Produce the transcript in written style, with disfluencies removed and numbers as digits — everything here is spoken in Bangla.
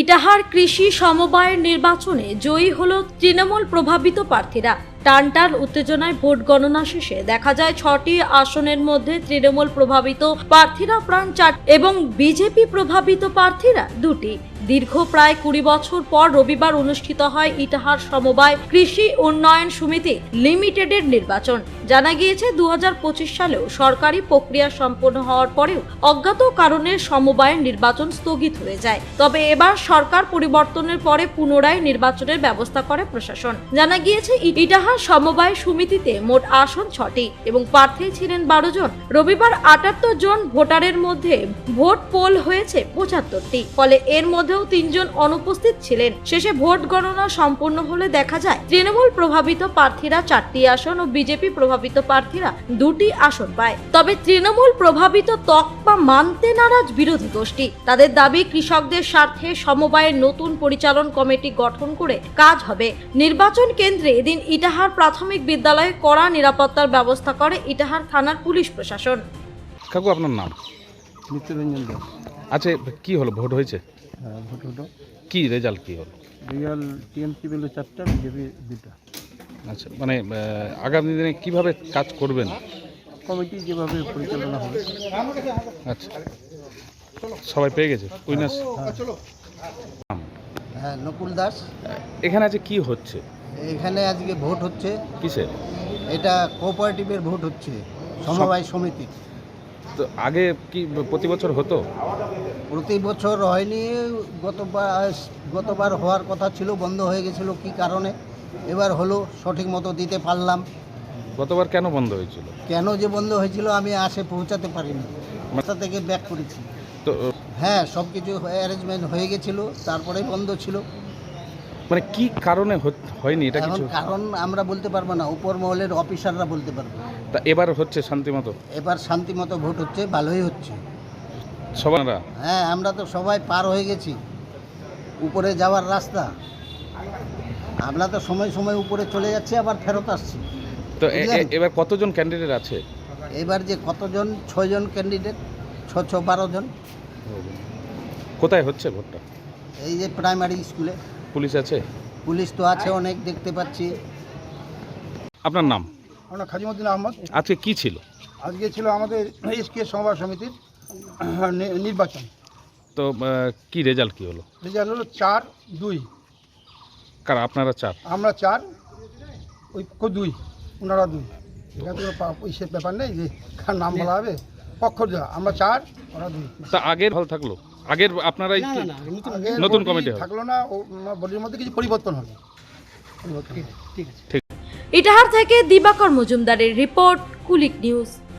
ইটাহার কৃষি সমবায়ের নির্বাচনে জয়ী হল তৃণমূল প্রভাবিত প্রার্থীরা। টানটান উত্তেজনায় ভোট গণনা শেষে দেখা যায় 6টি আসনের মধ্যে তৃণমূল প্রভাবিত প্রার্থীরা প্রায় 4 এবং বিজেপি প্রভাবিত প্রার্থীরা 2টি। দীর্ঘ প্রায় 20 বছর পর রবিবার অনুষ্ঠিত হয় ইটাহার সমবায় কৃষি উন্নয়ন সমিতি লিমিটেডের নির্বাচন। জানা গিয়েছে 2025 সালেও সরকারি প্রক্রিয়া সম্পন্ন হওয়ার পরেও অজ্ঞাত কারণে সমবায়ের নির্বাচন স্থগিত হয়ে যায়। তবে এবার সরকার পরিবর্তনের পরে পুনরায় নির্বাচনের ব্যবস্থা করে প্রশাসন। জানা গিয়েছে ইটাহার সমবায় সমিতিতে মোট আসন 6টি এবং প্রার্থী ছিলেন 12 জন। রবিবার 78 জন ভোটারের মধ্যে ভোট পোল হয়েছে 75টি, ফলে এর মধ্যেও 3 জন অনুপস্থিত ছিলেন। শেষে ভোট গণনা সম্পূর্ণ হলে দেখা যায় তৃণমূল প্রভাবিত প্রার্থীরা 4টি আসন ও বিজেপি প্রভাবিত প্রার্থীরা 2টি আসন পায়। তবে তৃণমূল প্রভাবিত তকমা মানতে নারাজ বিরোধী গোষ্ঠী। তাদের দাবি, কৃষকদের স্বার্থে সমবায়ের নতুন পরিচালন কমিটি গঠন করে কাজ হবে। নির্বাচন কেন্দ্রে এদিন ইটাহার প্রাথমিক বিদ্যালয়ে কড়া নিরাপত্তার ব্যবস্থা করে ইটাহার থানার পুলিশ প্রশাসন। কাকু, আপনার নাম? নিত্যরঞ্জন দাস। আচ্ছা, কি হলো? ভোট হয়েছে? হ্যাঁ, ভোট হলো। কি রেজাল্ট কি হলো? রিয়াল টিএমসি পেল 4টা, বিজেপি 2টা। আচ্ছা, মানে আগামী দিনে কিভাবে কাজ করবেন? কমিটি যেভাবে পরিচালনা হবে। আচ্ছা, সবাই পেয়ে গেছে উইনার্স? হ্যাঁ, নকুল দাস। এখানে আছে কি হচ্ছে? এখানে আজকে ভোট হচ্ছে। কিসের? এটা কোঅপারেটিভের ভোট হচ্ছে, সমবায় সমিতি। তো আগে কি প্রতি বছর হতো? প্রতি বছর হয়নি, গতবার হওয়ার কথা ছিল, বন্ধ হয়ে গেছিল কি কারণে। এবার হলো, সঠিক মতো দিতে পারলাম। গতবার কেন বন্ধ হয়েছিল? কেন যে বন্ধ হয়েছিল আমি আসে পৌঁছাতে পারিনি, রাস্তা থেকে ব্যাক করেছি। তো হ্যাঁ, সব কিছু অ্যারেঞ্জমেন্ট হয়ে গেছিল, তারপরেই বন্ধ ছিল। মানে কি কারণে হয়নি এটা এখন কিছু? কারণ আমরা বলতে পারবো না, উপর মহলের অফিসাররা বলতে পারবে। তা এবার হচ্ছে শান্তিমতো? এবার শান্তিমতো ভোট হচ্ছে, ভালোই হচ্ছে। সবারা? হ্যাঁ, আমরা তো সবাই পার হয়ে গেছি উপরে যাওয়ার রাস্তা। আমরা তো সময় সময় উপরে চলে যাচ্ছি, আবার ফেরত আসছি। তো এবার কতজন ক্যান্ডিডেট আছে? এবার যে কতজন, 6 জন ক্যান্ডিডেট, 12 জন। কোথায় হচ্ছে ভোটটা? এই যে প্রাইমারি স্কুলে। পুলিশ আছে? পুলিশ তো আছে অনেক, দেখতে পাচ্ছি। আপনার নাম? আমরা খাজিমুদ্দিন আহমদ। আজকে কি ছিল? আজকে ছিল আমাদের এসকে সমবায় সমিতির নির্বাচন। তো কি রেজাল্ট কি হলো? রেজাল্ট হলো 4-2। কার? আপনারা 4? আমরা 4, ওই 2, ওনারা 2। এখানে তো ইসের ব্যাপার নেই যে কার নাম বলা হবে, পক্ষর দেওয়া। আমরা 4, ওরা 2। তা আগের হল থাকলো? আগের আপনারাই নতুন কমিটি থাকলো না, বডির মধ্যে কিছু পরিবর্তন হলো। ঠিক আছে। ইটাহার থেকে দিবাকর মজুমদারের রিপোর্ট, কুলিক নিউজ।